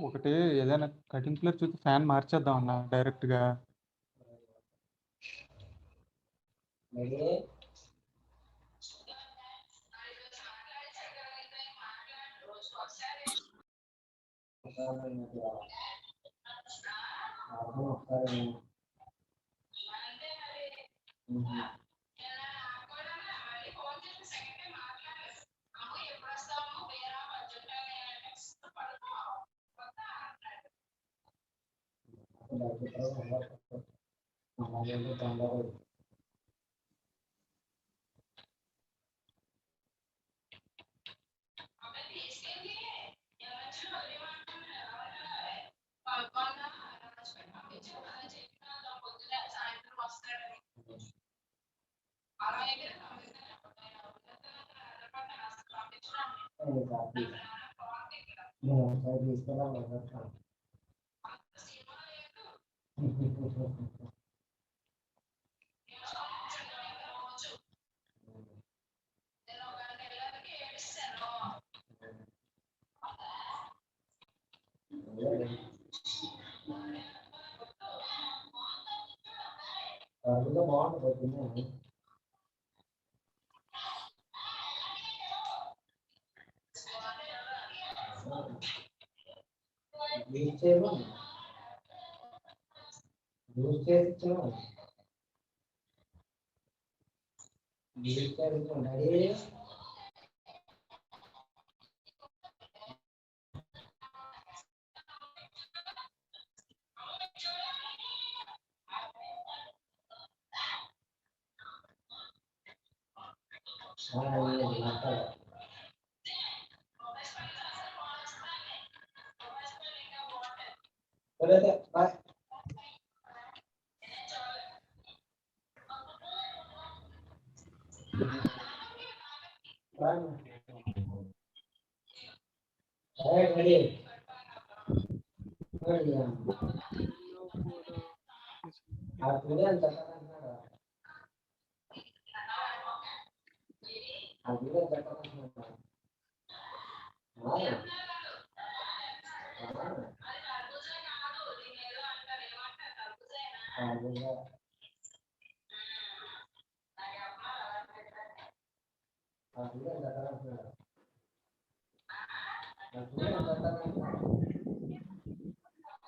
ఒకటి ఏదైనా cutting place చూసి ఫ్యాన్ మార్చేద్దాం అన్న డైరెక్ట్ గా.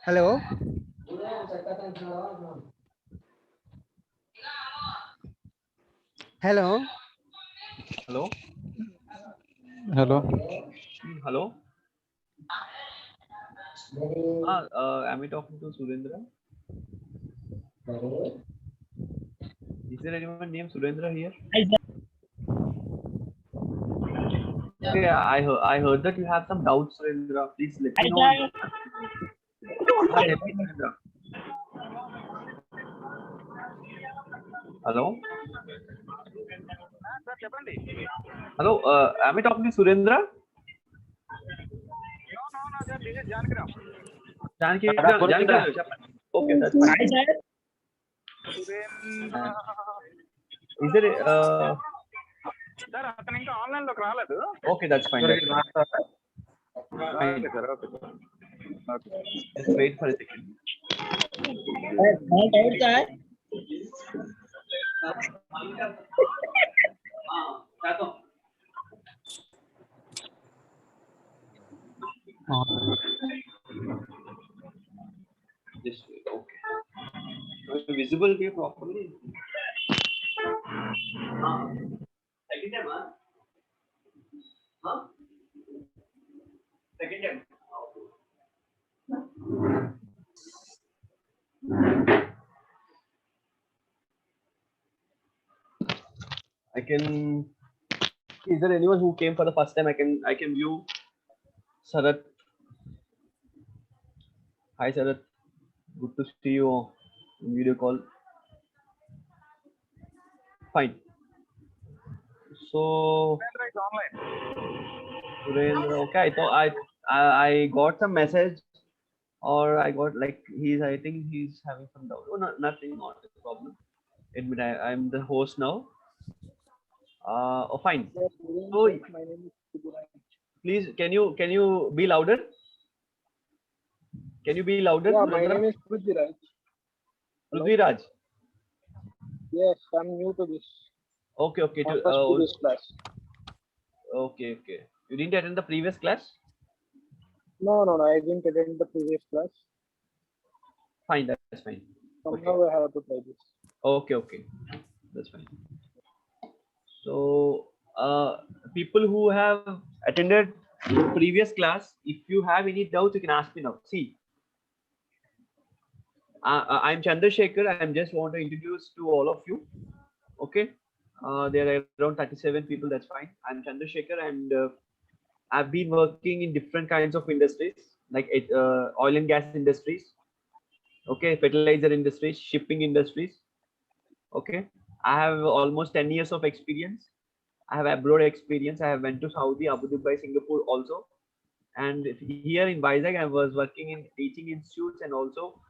Hello hello hello hello hello am I talking to Surendra? Is there anyone named Surendra here? Okay, I heard that you have some doubts, Surendra. Please let me know. Hi, Surendra. Hello. Hello. Am I talking to Surendra? No, this is Jankiram. Janki. Okay, that's fine. Is there sir అతను ఇంకా online లోకి రాలేదు. okay, that's fine. That's fine. Fine. Okay sir, okay sir. Just wait for a second. My doubt है Just wait. Okay. Visible here properly. Second time, huh? Second time. I can. Is there anyone who came for the first time? I can view Sarat. Hi Sarat. Good to see you on video call. Fine. So online. Surendra, okay, I thought I got some message, or I got like I think he's having some doubt. Oh, no, nothing, not a problem. Admit I'm the host now. Oh, fine. So my name is Subiraj. please, can you be louder? Can you be louder? Yeah, my Surendra? name is Prithviraj. Prithviraj. Yes, I'm new to this. Okay, okay. I'm first to this class. Okay, okay. You didn't attend the previous class? No, I didn't attend the previous class. Fine, that's fine. Somehow I have to try this. Okay, okay. That's fine. So, people who have attended previous class, if you have any doubts, you can ask me now. See, I'm Chandrasekhar. I just want to introduce to all of you. Okay. There are around 37 people. That's fine. I'm Chandrasekhar, and I've been working in different kinds of industries, like oil and gas industries. Okay, fertilizer industries, shipping industries. Okay, I have almost 10 years of experience. I have abroad experience. I have went to Saudi, Abu Dhabi, Singapore also. And here in Vizag, I was working in teaching institutes, and also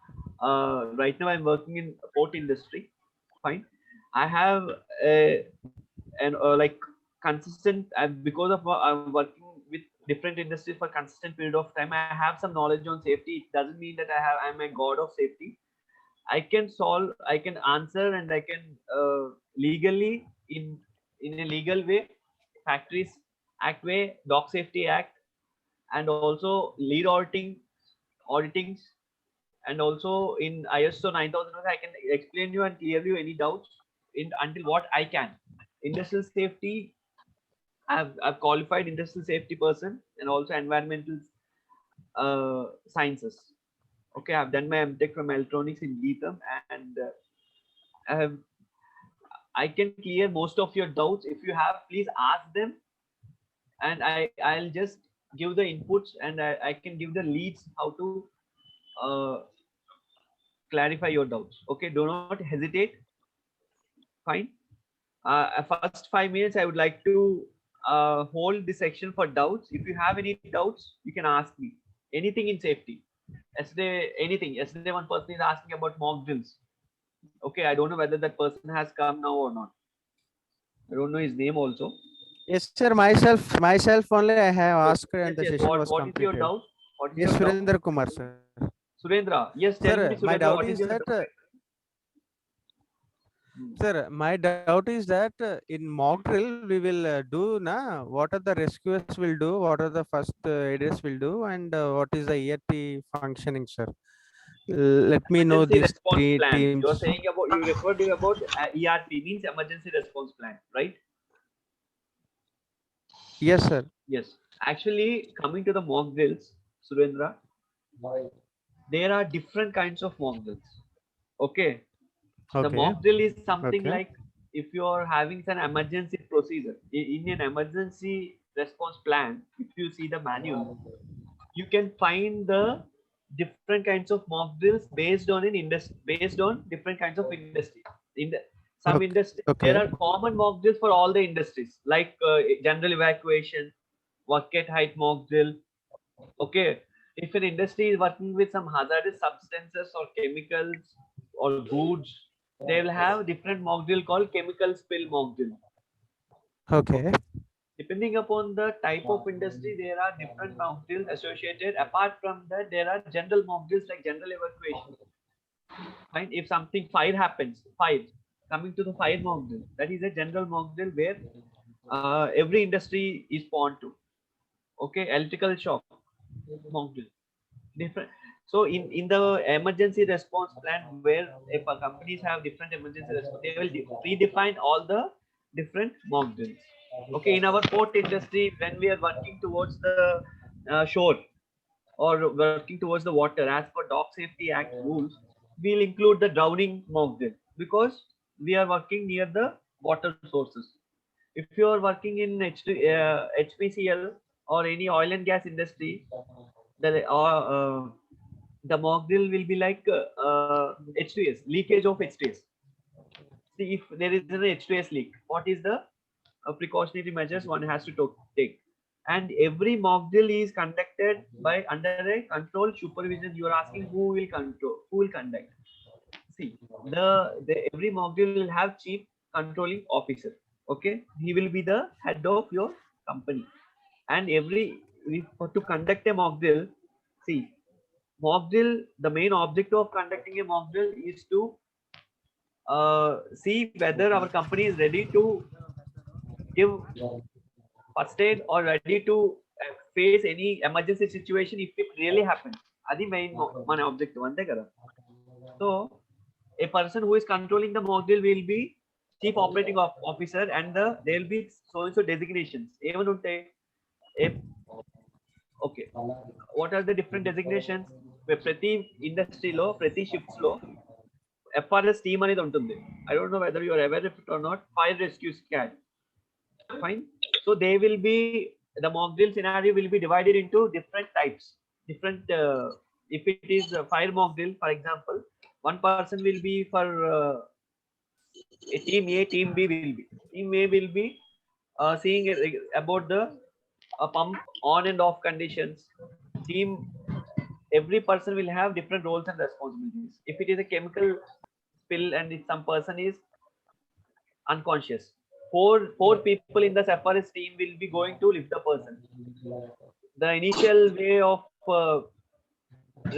right now I'm working in port industry. Fine. I have like consistent, because of I'm working with different industries for consistent period of time. I have some knowledge on safety. It doesn't mean that I'm a god of safety. I can solve, I can answer, and I can legally in a legal way, Factories Act way, Dock Safety Act, and also lead auditings, and also in ISO 9000, I can explain you and clear you any doubts until what I can. Industrial safety, I've qualified industrial safety person, and also environmental sciences. Okay, I've done my MTech from electronics in Geetham, and I can clear most of your doubts. If you have, please ask them, and I'll just give the inputs, and I can give the leads how to clarify your doubts. Okay, do not hesitate. Fine. First 5 minutes, I would like to hold this section for doubts. If you have any doubts, you can ask me anything in safety. Yesterday, anything. Yesterday, one person is asking about mock drills. Okay, I don't know whether that person has come now or not. I don't know his name also. Yes, sir. Myself only I have asked, and the Yes, session was what is your completed. doubt? What is Yes, your doubt? Surendra Kumar, sir. Surendra, yes, tell Sir, me, my Surendra, doubt what is your that, doubt? sir, my doubt is that in mock drill we will do na what are the rescuers will do, what are the first aiders will do, and what is the ERT functioning, sir. Let me know Emergency these response three plan. teams. You're saying about, you referred to about ERP, means emergency response plan, right? Yes, sir. Yes. Actually, coming to the mock drills, Surendra, there are different kinds of mock drills. Okay. The Okay. mock drill is something Okay. like if you are having an emergency procedure in an emergency response plan. If you see the manual, you can find the different kinds of mock drills based on different kinds of industry. In the some Okay. industry, Okay. there are common mock drills for all the industries, like general evacuation, work at height mock drill. Okay, if an industry is working with some hazardous substances or chemicals or goods, they will have different mock drill called chemical spill mock drill. Okay. Depending upon the type of industry, there are different mock drills associated. Apart from that, there are general mock drills like general evacuation. Fine. If something fire happens, fire, coming to the fire mock drill, that is a general mock drill where every industry is prone to. Okay, electrical shock mock drill. Different. So in the emergency response plan, where if companies have different emergency response, they will redefine all the different mock drills. Okay, in our port industry, when we are working towards the shore or working towards the water, as per Dock Safety Act rules, we'll include the drowning mock drill because we are working near the water sources. If you are working in HPCL or any oil and gas industry, the mock drill will be like H2S, leakage of H2S. See, if there is an H2S leak, what is the precautionary measures one has to take? And every mock drill is conducted by under a controlled supervision. You are asking who will control, who will conduct. See, every mock drill will have chief controlling officer. Okay, he will be the head of your company, and to conduct a mock drill, see, mock drill, the main objective of conducting a mock drill is to see whether our company is ready to give first aid or ready to face any emergency situation if it really happens. Adi main మన objective అంతే కదా. So a person who is controlling the mock drill will be chief operating officer, and there will be so and so designations. Even ఉంటాయి. Okay, what are the different designations? ప్రతి ఇండస్ట్రీలో ప్రతి shifts లో FRS team అనేది ఉంటుంది. I don't know whether you are aware of it or not. Fire rescue squad. Fine. So they will be, the mock drill scenario will be divided into different types. Different, if it is a fire mock drill, for example, one person will be for a team A, team B will be. Team A will be seeing about the pump on and off conditions. Every person will have different roles and responsibilities. If it is a chemical spill and if some person is unconscious, four people in the FRS team will be going to lift the person. The initial way of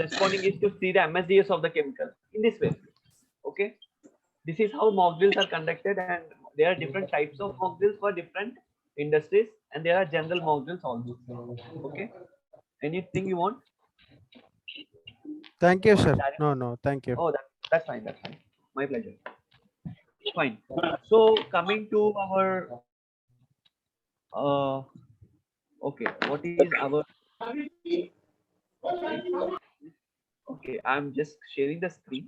responding is to see the MSDS of the chemical in this way. Okay, this is how mock drills are conducted, and there are different types of mock drills for different industries, and there are general mock drills also. Okay, anything you want? Thank you, sir. No, thank you. Oh, that's fine. That's fine. My pleasure. Fine. So coming to our okay, what is our okay? I'm just sharing the screen.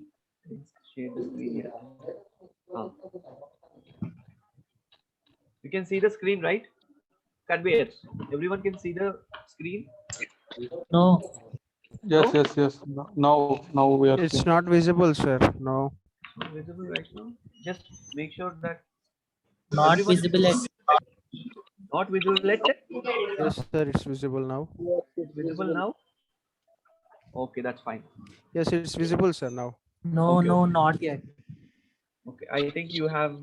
Let's share the screen here. You can see the screen, right? Conveyors. Everyone can see the screen. No. Yes. Now we are. It's not visible, sir. No. Not visible right now. Just make sure that Not everyone- visible at not visible. Let's check. Yes, sir. It's visible now. Visible now. Okay, that's fine. Yes, it's visible, sir. Now. no, Okay, no, okay. not yet. Okay, I think you have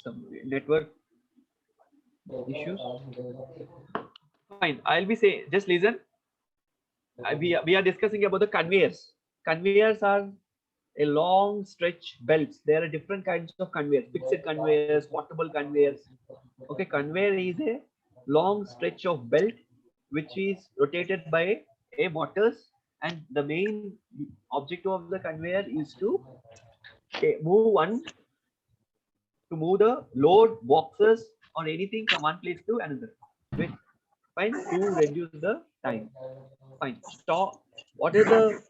some network issues. Fine, I'll be saying, just listen. We are discussing about the conveyors. Conveyors are a long stretch belts. There are different kinds of conveyors: fixed conveyors, portable conveyors. Okay, conveyor is a long stretch of belt which is rotated by a motors, and the main objective of the conveyor is to move the load, boxes or anything from one place to another. Wait, fine, to reduce the time. Fine. Stop. What is the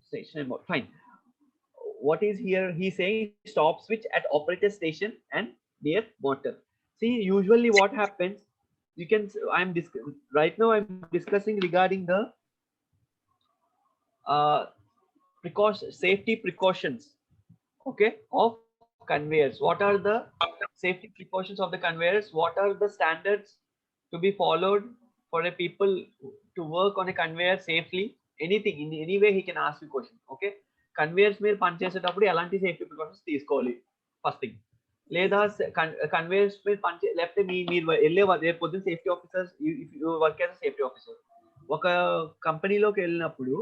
station mode? Fine. What is here? He's saying stop switch at operator station and near motor. See, usually what happens, you can, right now I'm discussing regarding the safety precautions, okay, of conveyors. What are the safety precautions of the conveyors? What are the standards to be followed for a people to work on a conveyor safely anything in any way he can ask you question. Okay, conveyors మీరు పనిచేసేటప్పుడు ఎలాంటి safety precautions తీసుకోవాలి first thing. లేదా conveyors మీద లేకపోతే మీరు వెళ్ళే రేపు పొద్దున్న safety officers work as safety officer ఒక కంపెనీలోకి వెళ్ళినప్పుడు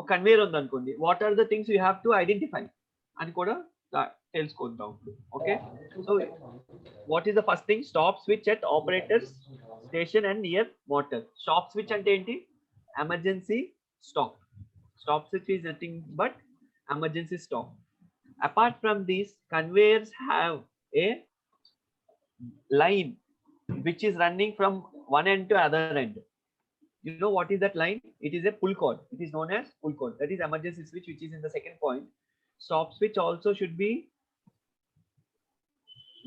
ఒక కన్వేయర్ ఉంది అనుకోండి, what are the things you have to identify అని కూడా తెలుసుకుందాం. Okay, so what is the first thing? Stop switch at operators station and near motor. Stop switch అంటే ఏంటి? Emergency stop. Stop switch is nothing but emergency stop. Apart from these, conveyors have a line which is running from one end to other end. You know what is that line? It is a pull cord. It is known as pull cord. That is emergency switch, which is in the second point. Stop switch also should be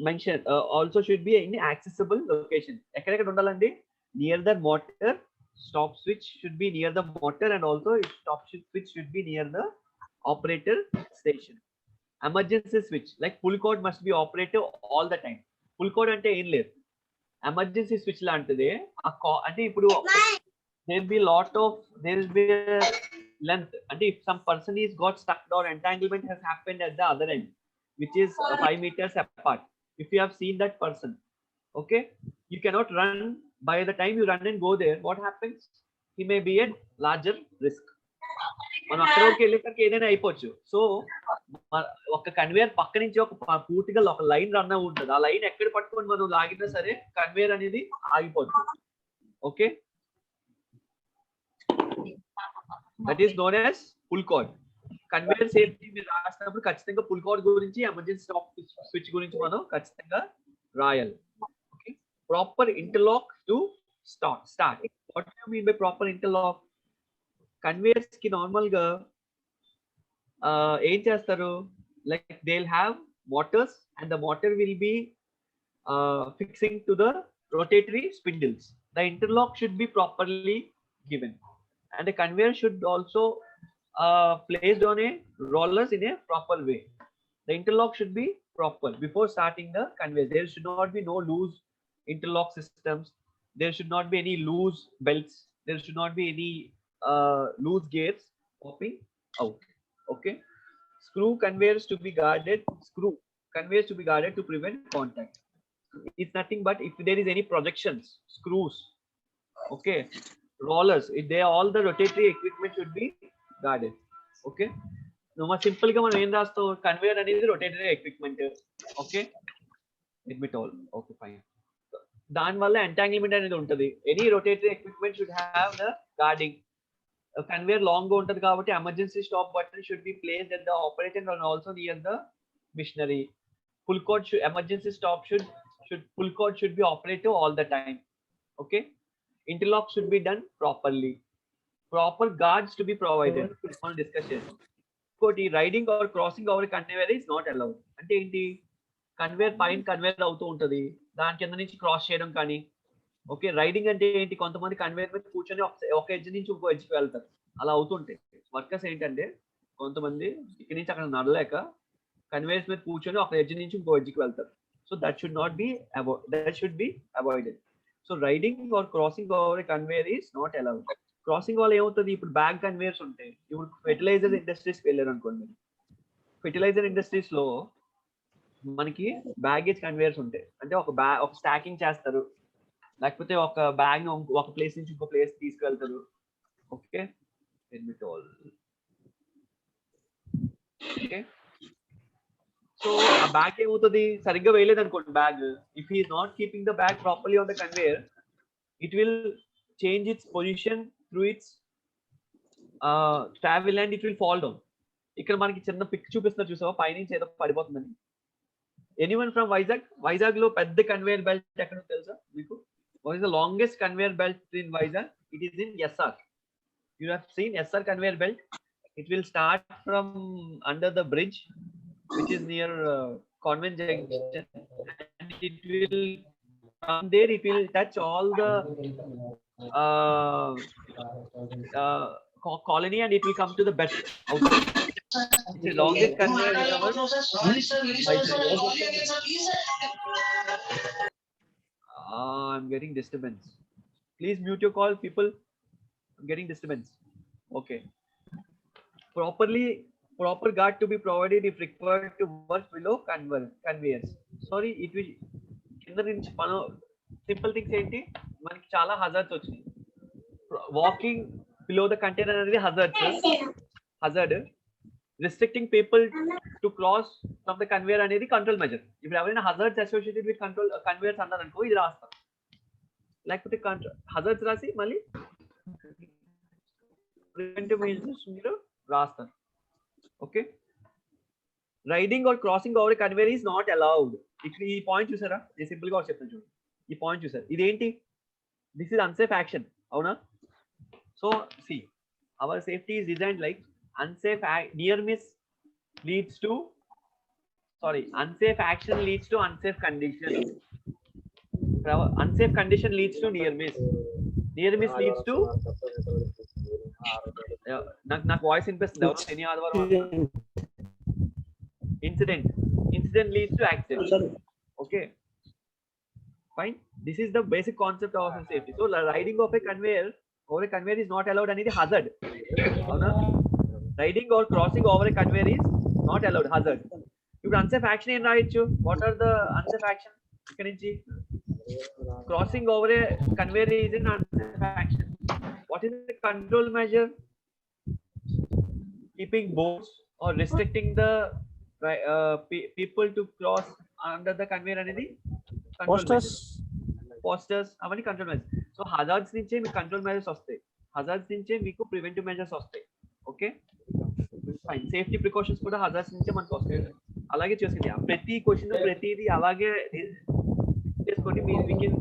mentioned. Also should be in accessible location. ఎక్కడెక్కడ ఉండాలండి? Near the motor. Stop switch should be near the motor, and also stop switch should be near the operator station. Emergency switch like pull cord must be operative all the time. Pull cord ante em లేదు, emergency switch లాంటిదే. అంటే ఇప్పుడు there will be a length. And if some person is got stuck or entanglement has happened at the other end, which is 5 meters apart, if you have seen that person, okay, you cannot run. By the time you run and go there, what happens? He may be at larger risk. మనం అక్కడికి వెళ్ళేసరికి ఏదైనా అయిపోవచ్చు. So ఒక conveyor పక్క నుంచి ఒక పూర్తిగా ఒక లైన్ రన్ ఉంటుంది. ఆ లైన్ ఎక్కడ పట్టుకొని మనం లాగినా సరే కన్వేయర్ అనేది ఆగిపోతుంది. Okay, that is known as pull cord. Conveyor safety మీరు రాసినప్పుడు ఖచ్చితంగా పుల్ కార్డ్ గురించి, ఎమర్జెన్సీ స్టాప్ స్విచ్ గురించి మనం ఖచ్చితంగా రాయాలి. Proper interlock to start. What do you mean by proper interlock? Conveyors ki normal ga em chestaru, like they'll have motors and the motor will be fixing to the rotatory spindles. The interlock should be properly given, and the conveyor should also placed on a rollers in a proper way. The interlock should be proper before starting the conveyor. There should not be no loose interlock systems. There should not be any loose belts. There should not be any loose gears popping out. Okay, screw conveyors to be guarded. Screw conveyors to be guarded to prevent contact. It's nothing but if there is any projections, screws, okay, rollers, if they all the rotatory equipment should be guarded. Okay, no more simple ga మనం ఏం రాస్తాం? conveyor అనేది rotatory equipment. Okay, admit all. Okay, fine. దాని వల్ల entanglement అనేది ఉంటుంది. Any rotary equipment should have the guarding. Conveyor long గా ఉంటుంది కాబట్టి emergency stop button should be placed at the operator and also near the machinery. Pull cord emergency stop pull cord should be operative all the time. Okay, interlock should be done properly. Proper guards to be provided. మనం discuss చేస్తాం. ఇంకోటి, riding or crossing over conveyor is not allowed. అంటే ఏంటి? Conveyor పైన conveyor అవుతూ ఉంటది, దాని కింద నుంచి క్రాస్ చేయడం కానీ. ఓకే, రైడింగ్ అంటే ఏంటి? కొంతమంది కన్వేయర్ మీద కూర్చొని ఒక ఎడ్జ్ నుంచి ఇంకో ఎడ్జ్కి వెళ్తారు. అలా అవుతుంటాయి. వర్కర్స్ ఏంటంటే కొంతమంది ఇక్కడి నుంచి అక్కడ నడలేక కన్వేయర్స్ మీద కూర్చొని ఒక ఎడ్జ్ నుంచి ఇంకో ఎడ్జ్కి వెళ్తారు. So that should be avoided. So riding or crossing over conveyor is not allowed. Crossing వల్ల ఏమవుతుంది? ఇప్పుడు బ్యాగ్ కన్వేయర్స్ ఉంటాయి. ఇప్పుడు ఫెర్టిలైజర్ ఇండస్ట్రీస్కి వెళ్ళారు అనుకోండి. ఫెర్టిలైజర్ ఇండస్ట్రీస్ లో మనకి బ్యాగేజ్ కన్వేయర్స్ ఉంటాయి. అంటే ఒక స్టాకింగ్ చేస్తారు, లేకపోతే ఒక బ్యాగ్ ఒక ప్లేస్ నుంచి ఇంకో ప్లేస్ తీసుకెళ్తారు. ఓకే, ఓకే, సో ఆ బ్యాగ్ ఏమవుతుంది? సరిగ్గా వేయలేదు అనుకోండి bag. If he is not keeping the bag properly on the conveyor, it will change it's position through it's travel and it will fall down. ఇక్కడ మనకి చిన్న పిక్ చూపిస్తున్నారు, చూసావా? పైనుంచి ఏదో పడిపోతుందని. ఎనీవన్ ఫ్రమ్ వైజాగ్ లో పెద్ద కన్వేయర్ బెల్ట్ ఎక్కడ తెలుసా మీకు? What is the longest conveyor belt in Vizag? It is in SR. You have seen SR conveyor belt. It will start from under the bridge which is near Convent Junction, and it will from there it will touch all the colony and it will come to the bed outside. It's the longest conveyor in our I'm getting disturbance. Please mute your call, people. I'm getting disturbance. Okay. Proper guard to be provided if required to work below conveyors. Sorry, it will కింద నుంచి మనం simple things ఏంటి, మనకి చాలా hazards వచ్చినాయి. Walking below the container అనేది hazard. Restricting people to cross from the conveyor అనేది control measure. ఇప్పుడు ఎవరైనా హజార్డ్స్ అసోసియేటెడ్ విత్ కన్వేయర్స్ అన్నారనుకో ఇది రాస్తాం, లేకపోతే హజార్డ్స్ రాసి మళ్ళీ ప్రివెంటివ్ మెజర్స్ మీరు రాస్తారు. Okay. Riding or crossing over conveyor is not allowed. ఇక్కడ ఈ పాయింట్ చూసారా, నేను సింపుల్ గా చెప్తాను చూడండి. ఈ పాయింట్ చూసారు, ఇదేంటి, దిస్ ఇస్ అన్సేఫ్ యాక్షన్, అవునా? So see, our safety is designed like unsafe near miss leads to unsafe action leads to unsafe condition. Unsafe condition leads to near miss leads to నాకు voice వినిపిస్తుంది ఎవరు any ఆదివారం. incident leads to accident. Okay, fine. This is the basic concept of safety. So riding of a conveyor over a conveyor is not allowed అనేది hazard, అవునా? Riding or crossing over a conveyor is not allowed, hazard. ఇప్పుడు unsafe action ఏం రాయొచ్చు, what are the unsafe action? ఇక్కడ నుంచి crossing over a conveyor is un unsafe action. What is the control measure? Keeping boards or restricting the people to cross under the conveyor అనేది posters, అవన్నీ control measures. సో hazards నుంచే మీకు control measures వస్తాయి, hazards నుంచే మీకు preventive measures వస్తాయి. Okay, fine. Safety precautions కూడా హజార్డ్స్ నుంచే మనకు వస్తాయి. అలాగే చూసింది ప్రతి క్వశ్చన్ ప్రతిదీ అలాగే చేసుకోండి. You can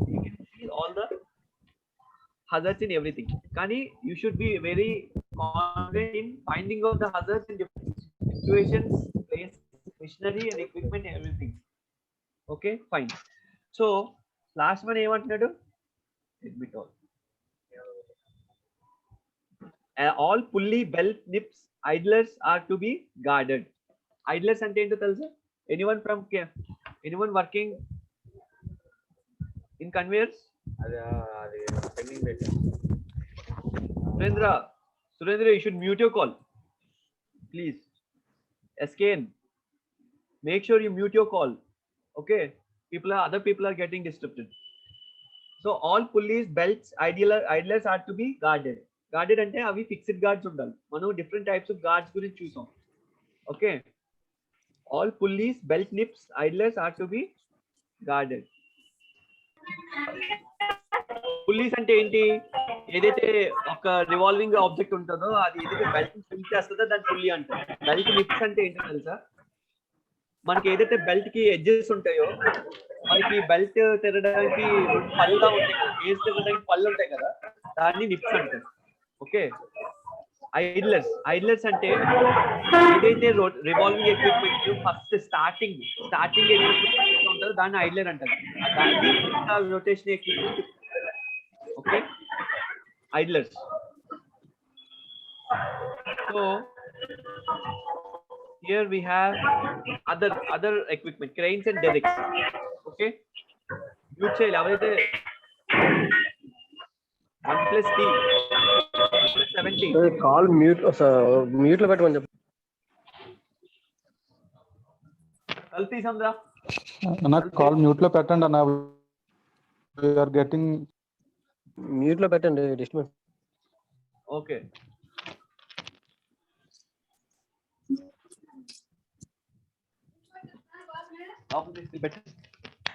see all the hazards in everything. కానీ you should be very confident in finding of the hazards in different situations, place, machinery and equipment, everything. Okay, fine. So last one ఏమంటున్నాడు, admit all pulley belt nips idlers are to be guarded. Idlers ante ento telusa? Anyone working in conveyors? adi pending beta. Surendra, you should mute your call, please. SKN, make sure you mute your call. Okay, other people are getting disrupted. So all pulleys, belts, idlers are to be guarded. Guarded అంటే అవి fixed guards ఉండాలి. మనం different types of guards గురించి చూసాం. Okay, all pulleys, belt nips, idlers are to be guarded. Pulleys అంటే ఏంటి, ఏదైతే ఒక రివాల్వింగ్ ఆబ్జెక్ట్ ఉంటుందో అది ఏదైతే బెల్ట్ ఫిల్ చేస్తుందో దాన్ని పుల్లీ అంటారు. బెల్ట్ నిప్స్ అంటే ఏంటో తెలుసా, మనకి ఏదైతే బెల్ట్ కి ఎడ్జెస్ ఉంటాయో, మనకి బెల్ట్ తిరగడానికి పళ్ళుగా ఉంటాయి కదా, ఏజ్ తిరగడానికి పళ్ళు ఉంటాయి కదా, దాన్ని నిప్స్ అంటారు. ఓకే, ఐడ్లర్స్ అంటే ఏదైతే revolving equipment first starting equipment ఉంటుందో దాన్ని ఐడ్లర్ అంటారు. దాన్ని rotation equipment. Okay, idlers. So here we have other equipment, cranes and derricks. Okay, mute చేయాలి ఎవరైతే 1 + T 17 కాల్ మ్యూట్ లో పెట్టమని చెప్పు. కల్తీ సంద్ర నాకు కాల్ మ్యూట్ లో పెట్టండి అన్న. వి ఆర్ గెటింగ్ మ్యూట్ లో పెట్టండి, disturbance. Okay,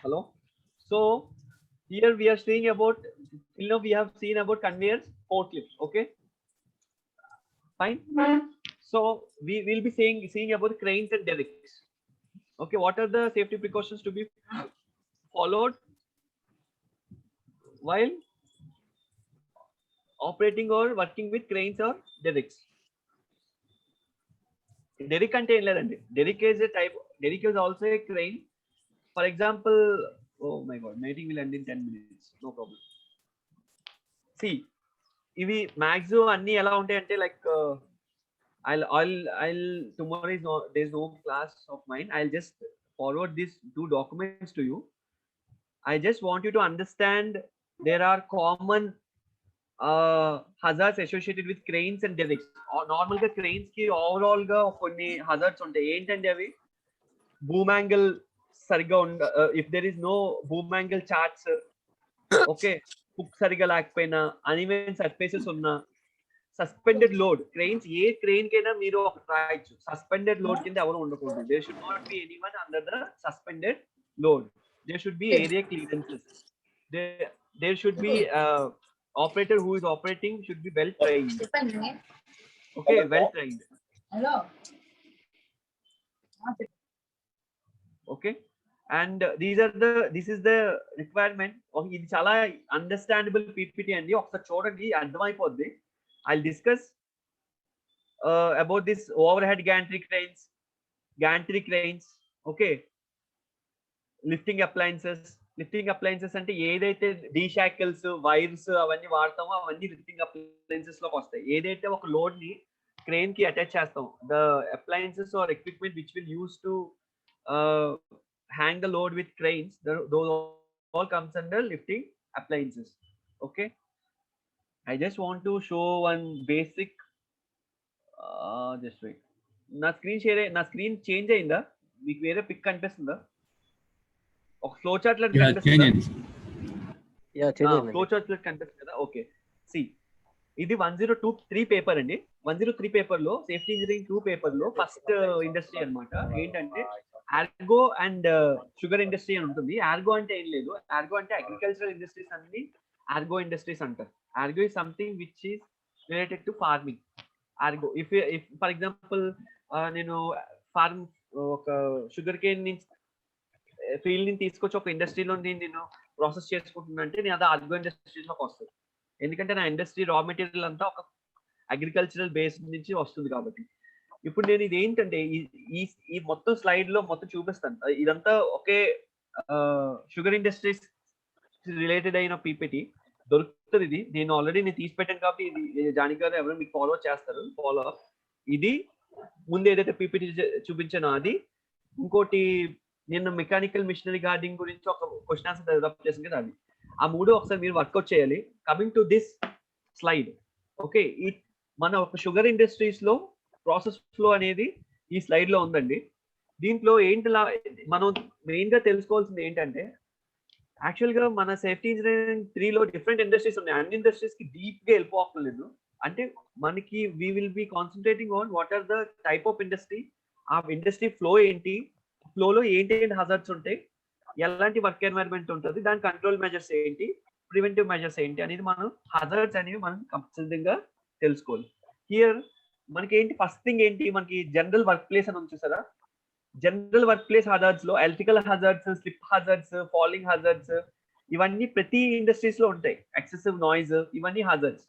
hello. So here we are seeing about, we have seen about conveyors, forklifts. Okay, fine. So we will be seeing about cranes and derricks. Okay, what are the safety precautions to be followed while operating or working with cranes or derricks? Derrick ante em ledandi, derrick is a type, derrick is also a crane. For example, oh my god, meeting will end in 10 minutes, no problem. See, ivi maximum anni ela untayi ante like I'll tomorrow is no, there's no class of mine. I'll just forward these 2 documents to you. I just want you to understand there are common hazards associated with cranes and derricks. Normal గా cranes కి overall గా కొన్ని hazards ఉంటాయి. ఏంటంటే అవి boom angle సరిగ్గా if there is no boom angle charts, okay, hook సరిగ్గా లేకపోయినా, అన్ఈవెన్ సర్ఫేసెస్ ఉన్నా, suspended load, cranes a crane కైనా మీరు ఒక రాయొచ్చు, సస్పెండెడ్ లోడ్ కింద ఎవరు ఉండకూడదు. There should not be anyone under the suspended load. There should be area clearances. There should be operator who is operating should be well trained. Okay, well trained. Hello. Okay, and this is the requirement. ఇది చాలా understandable PPT అండి, ఒకసారి చూడండి అర్థమైపోద్ది. I'll discuss about this overhead gantry cranes, okay, lifting appliances అంటే ఏదైతే డీషాకిల్స్, wires అవన్నీ వాడతామో అవన్నీ లిఫ్టింగ్ అప్లయన్సెస్ లోకి వస్తాయి. ఏదైతే ఒక లోడ్ ని క్రేన్ కి అటాచ్ చేస్తాం, the appliances or equipment which will use to hang the load with cranes, those all comes under lifting appliances. Okay, I just want to show one basic just wait. నా screen change అయిందా? మీకు వేరే pick కనిపిస్తుందా? ఒక flow chart లాగా కనిపిస్తుందా? Flow chart లాగా కనిపిస్తుంది కదా. ఓకే, సి ఇది 1023 పేపర్ అండి. 103 పేపర్ లో సేఫ్టీ ఇంజనీరింగ్ 2 పేపర్ లో ఫస్ట్ ఇండస్ట్రీ అన్నమాట. ఏంటంటే ఆర్గో అండ్ షుగర్ ఇండస్ట్రీ అని ఉంటుంది. ఆర్గో అంటే ఏం లేదు, ఆర్గో అంటే అగ్రికల్చరల్ ఇండస్ట్రీస్ అన్ని ఆర్గో ఇండస్ట్రీస్ అంటారు. Argo is something which is related to farming. Argo if for example నేను ఫార్మ్ ఒక షుగర్ కేన్ నుంచి ఫీల్డ్ ని తీసుకొచ్చి ఒక ఇండస్ట్రీలో నేను ప్రాసెస్ చేసుకుంటున్నా అంటే నేను అది ఆర్గో ఇండస్ట్రీలోకి వస్తుంది. ఎందుకంటే నా ఇండస్ట్రీ రా మెటీరియల్ అంతా ఒక అగ్రికల్చరల్ బేస్ నుంచి వస్తుంది కాబట్టి. ఇప్పుడు నేను ఇది ఏంటంటే ఈ మొత్తం స్లైడ్ లో మొత్తం చూపిస్తాను. ఇదంతా ఒకే షుగర్ ఇండస్ట్రీస్ రిలేటెడ్ అయిన పీపీటీ దొరుకుతుంది. ఇది నేను ఆల్రెడీ తీసి పెట్టాను కాబట్టి ఇది జానకి గారు ఎవరు మీకు ఫాలో చేస్తారు, ఫాలో అప్. ఇది ముందు ఏదైతే పీపీటీ చూపించానో అది. ఇంకోటి నేను మెకానికల్ మిషనరీ గార్డింగ్ గురించి ఒక క్వశ్చన్ ఆన్సర్ డెవలప్ చేసింది కదా, అది. ఆ మూడు ఒకసారి మీరు వర్కౌట్ చేయాలి. Coming to this slide, okay, మన ఒక షుగర్ ఇండస్ట్రీస్ లో ప్రాసెస్ ఫ్లో అనేది ఈ స్లైడ్ లో ఉందండి. దీంట్లో ఏంటి మనం మెయిన్ గా తెలుసుకోవాల్సింది ఏంటంటే, యాక్చువల్ గా మన సేఫ్టీ ఇంజనీరింగ్ 3 లో డిఫరెంట్ ఇండస్ట్రీస్ ఉన్నాయి. అన్ని ఇండస్ట్రీస్ కి డీప్ గా వెళ్ళిపోవట్లేదు. అంటే మనకి we will be concentrating on what are the type of industry, ఆ ఇండస్ట్రీ ఫ్లో ఏంటి, ఫ్లోలో ఏంటి హజార్డ్స్ ఉంటాయి, ఎలాంటి వర్క్ ఎన్వైరన్మెంట్ ఉంటుంది, దాని కంట్రోల్ మెజర్స్ ఏంటి, ప్రివెంటివ్ మెజర్స్ ఏంటి అనేది మనం హజార్డ్స్ అనేవి మనం ఖచ్చితంగా తెలుసుకోవాలి. హియర్ మనకి ఏంటి, ఫస్ట్ థింగ్ ఏంటి, మనకి జనరల్ వర్క్ ప్లేస్ అని ఉంది చూసారా. జనరల్ వర్క్ ప్లేస్ హజార్డ్స్ లో electrical hazards, slip hazards, falling hazards ఇవన్నీ ప్రతి ఇండస్ట్రీస్ లో ఉంటాయి. ఎక్సెసివ్ నాయిస్ ఇవన్నీ హజార్డ్స్.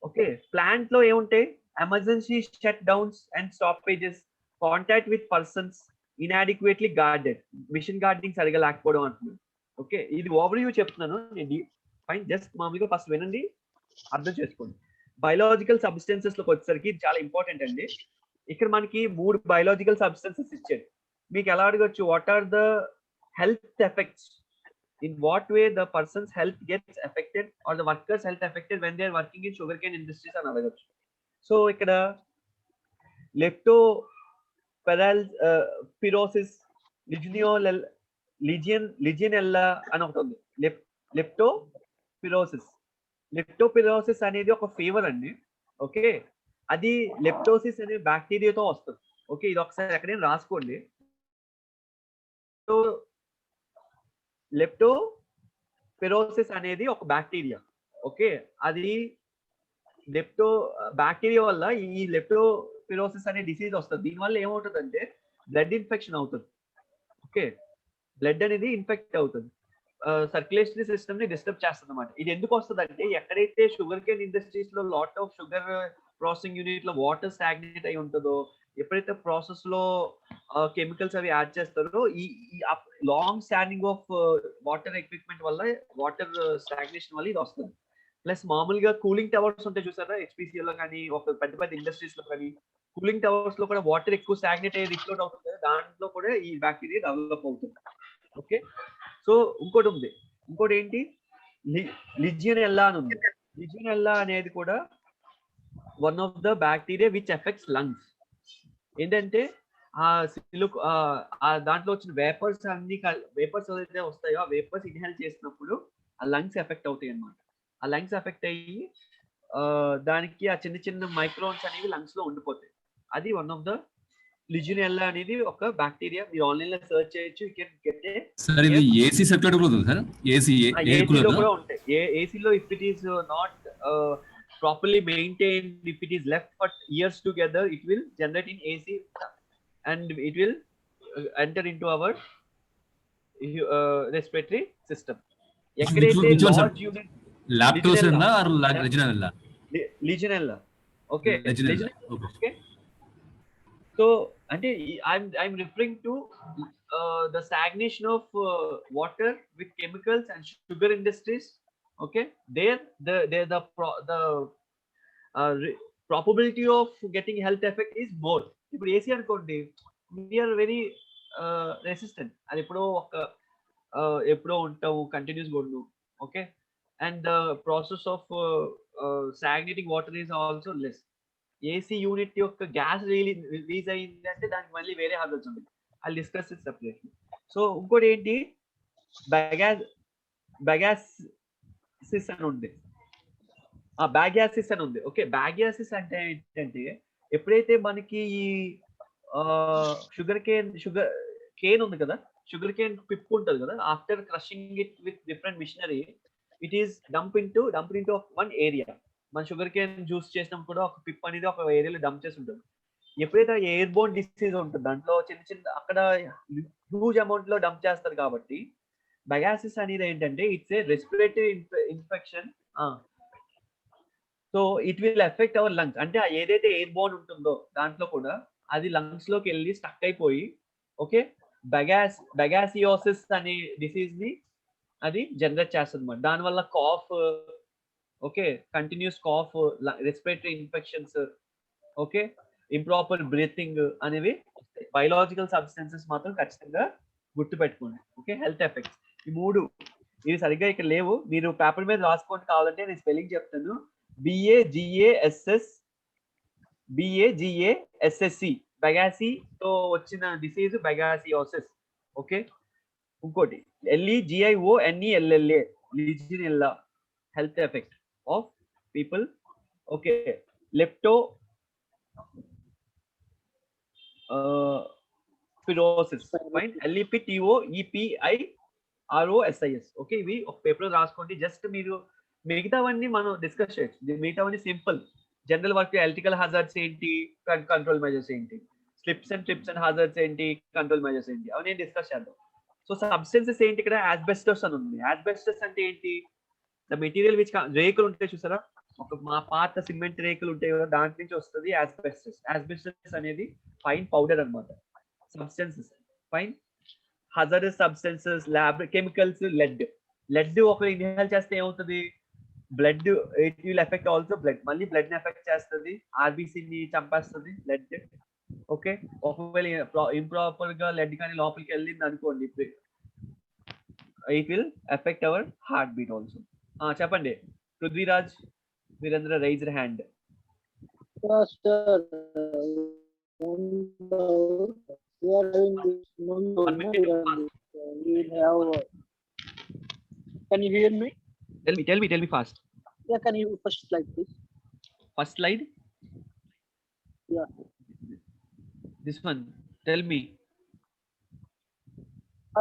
ఓకే, ప్లాంట్ లో ఏముంటాయి, emergency shut downs and stoppages, contact with persons, inadequately guarded, machine guarding సరిగా లేకపోవడం అంటున్నాను. ఓకే, ఇది ఓవర్ వ్యూ చెప్తున్నాను నేను. ఫైన్, జస్ట్ మామూలుగా ఫస్ట్ వినండి, అర్థం చేసుకోండి. బయలాజికల్ సబ్స్టెన్సెస్ లోకి వచ్చేసరికి ఇది చాలా ఇంపార్టెంట్ అండి. ఇక్కడ మనకి 3 బయలాజికల్ సబ్స్టెన్సెస్ ఇచ్చారు. మీకు ఎలా అడగచ్చు, what are the health effects, in what way the persons health gets affected are the workers health affected when they are working in sugar cane industries అని అడగచ్చు. సో ఇక్కడ పిరోసిస్, లిజియనెల్లా అని ఒకటి ఉంది. లెప్టోపిరోసిస్ అనేది ఒక ఫీవర్ అండి. ఓకే, అది లెప్టోసిస్ అనే బ్యాక్టీరియాతో వస్తుంది. ఓకే, ఇది ఒకసారి ఎక్కడైనా రాసుకోండి. లెప్టోపిరోసిస్ అనేది ఒక బ్యాక్టీరియా. ఓకే, అది బ్యాక్టీరియా వల్ల ఈ లెప్టోపిరోసిస్ అనే డిసీజ్ వస్తుంది. దీనివల్ల ఏమవుతుందంటే బ్లడ్ ఇన్ఫెక్షన్ అవుతుంది. ఓకే, బ్లడ్ అనేది ఇన్ఫెక్ట్ అవుతుంది, సర్క్యులేటరీ సిస్టమ్ ని డిస్టర్బ్ చేస్తుంది అన్నమాట. ఇది ఎందుకు వస్తుంది అంటే, ఎక్కడైతే షుగర్ కేన్ ఇండస్ట్రీస్ లో lot of sugar processing unit లో వాటర్ స్టాగ్నేట్ అయి ఉంటుందో, ఎప్పుడైతే ప్రాసెస్ లో కెమికల్స్ అవి యాడ్ చేస్తారో, ఈ long standing of water equipment వల్ల, వాటర్ స్టాగ్నేషన్ వల్ల ఇది వస్తుంది. ప్లస్ మామూలుగా కూలింగ్ టవర్స్ ఉంటాయి చూసారా, హెచ్పిసిఎల్ లో కానీ ఒక పెద్ద పెద్ద ఇండస్ట్రీస్ లో కానీ, కూలింగ్ టవర్స్ లో కూడా వాటర్ ఎక్కువ స్టాగ్నేట్ అయ్యి రిఫ్లోట్ అవుతుంది, దాంట్లో కూడా ఈ బ్యాక్టీరియా డెవలప్ అవుతుంది. ఓకే, సో ఇంకోటి ఏంటి, లిజియనెల్లా అని ఉంది. Legionella అనేది కూడా one of the bacteria which affects lungs. ఏంటంటే ఆ సిలుక్ ఆ దాంట్లో వచ్చిన వేపర్స్ అన్ని వేపర్స్ ఏదైతే వస్తాయో ఆ వేపర్స్ ఇన్హేల్ చేసినప్పుడు ఆ లంగ్స్ ఎఫెక్ట్ అవుతాయి అన్నమాట. ఆ లంగ్స్ ఎఫెక్ట్ అయ్యి దానికి ఆ చిన్న చిన్న మైక్రోన్స్ అనేవి లంగ్స్ లో ఉండిపోతాయి. అది వన్ ఆఫ్ ద లిజియనెల్లా అనేది ఒక బ్యాక్టీరియా. మీరు ఆన్లైన్ లో సెర్చ్ చేయొచ్చు. You can get a sir ఇది ఏసీ సర్క్యులేటర్ కూడా ఉంది సార్. ఏసీ ఎయిర్ ఏసీలో కూలర్ కూడా ఉంటాయి. ఏసీలో if it is not properly maintained, if it is left for years together, it will generate in AC and it will enter into our respiratory system. which one sir? Large unit Lactosella or Legionella? Legionella. Okay. Legionella. Okay. So I'm referring to the stagnation of water with chemicals and sugar industries. Okay, there the probability of getting health effect is more. ఇప్పుడు AC అనుకోండి, we are very resistant. అది ఎప్పుడో ఉంటావు, continuous కొడు. Okay, and the process of stagnating water is also less. AC unit యొక్క gas release అయింది అంటే దానికి మళ్ళీ వేరే హాజర్స్ ఉంది. I discuss it separately. So ఇంకోటి ఏంటి, బ్యాగాసిస్ అని ఉంది. బ్యాగ్యాసిస్ అని ఉంది. ఓకే, బ్యాగ్యాసిస్ అంటే ఏంటంటే ఎప్పుడైతే మనకి ఈ షుగర్ కేన్ ఉంది కదా, షుగర్ కేన్ పిప్ ఉంటుంది కదా, after crushing it with different machinery it is dump into one area. మన షుగర్ కేన్ జ్యూస్ చేసినప్పుడు కూడా ఒక పిప్ అనేది ఒక ఏరియాలో డంప్ చేసి ఉంటుంది. ఎప్పుడైతే ఎయిర్ బోర్న్ డిసీజ్ ఉంటుంది దాంట్లో చిన్న అక్కడ హ్యూజ్ అమౌంట్ లో డంప్ చేస్తారు. కాబట్టి బయాసిస్ అనేది ఏంటంటే it's a respiratory infection. So it will affect our lungs. అంటే ఏదైతే ఎయిర్ బోర్న్ ఉంటుందో దాంట్లో కూడా అది లంగ్స్ లోకి వెళ్ళి స్టక్ అయిపోయి, ఓకే, బెగాసియోసిస్ అనే డిసీజ్ ని అది జనరేట్ చేస్తుంది అన్నమాట. దానివల్ల cough, okay, continuous cough, respiratory infections, okay, improper breathing అనేవి బయలాజికల్ సబ్స్టెన్సెస్ మాత్రం ఖచ్చితంగా గుర్తుపెట్టుకోండి. ఓకే, హెల్త్ ఎఫెక్ట్స్ ఈ మూడు ఇవి సరిగ్గా ఇక్కడ లేవు. మీరు పేపర్ మీద రాసుకోండి, కావాలంటే నేను స్పెల్లింగ్ చెప్తాను. BAGASSC బెగాసి తో వచ్చిన డిసీజ్ బెగాసియోసిస్. ఓకే, ఇంకోటి LEGIONELLA legionella, health effect of people. Okay, leptospirosis, fine, LEPTOEPIROSIS. Okay, ఇవి ఒక పేపర్ రాసుకోండి. జస్ట్ మీరు మిగతావన్నీ మనం డిస్కస్ చేయొచ్చు. మిగతావన్నీ simple. General work electrical hazards ఏంటి, కంట్రోల్ మెజర్స్ ఏంటి, slips and trips and hazards ఏంటి, కంట్రోల్ మెజర్స్ ఏంటి, అవన్నీ డిస్కస్ చేద్దాం. సో సబ్స్టెన్సెస్ ఏంటి, ఇక్కడ ఆస్బెస్టస్ అని ఉంది. ఆస్బెస్టస్ అంటే ఏంటి, ద మెటీరియల్ విచ్ రేకులు ఉంటాయి చూసారా, మా పాత సిమెంట్ రేకులు ఉంటాయి కదా, దాంట్ నుంచి వస్తుంది ఆస్బెస్టస్. ఆస్బెస్టస్ అనేది ఫైన్ పౌడర్ అన్నమాట. Substances fine hazardous substances, lab chemicals, lead ఒకరు ఇన్హేల్ చేస్తే ఏమవుతుంది, blood, it will affect also blood, మళ్ళీ బ్లడ్ ని ఎఫెక్ట్ చేస్తుంది, ఆర్బీసీని చంపేస్తుంది లెడ్. ఓకే, ఒకవేళ ఇంప్రాపర్ గా లెడ్ కానీ లోపలికి వెళ్ళింది అనుకోండి, it will affect our heart beat also. చెప్పండి Prithviraj, Virendra, raise your hand. Can you hear me? Tell me fast. Yeah, can you first slide, please? First slide? Yeah. This one. Tell me.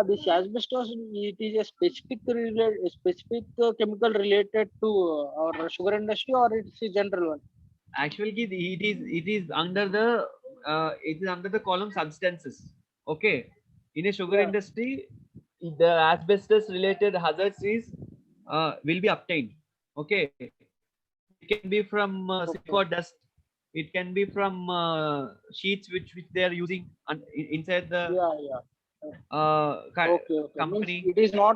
This asbestos, it is a specific chemical related to our sugar industry, or it's a general one? Actually, it is under the column substances. Okay, in a sugar industry, the asbestos related hazards will be obtained. Okay, it can be from C4 dust. It can be from sheets which they are using inside the Okay. company. Means it is not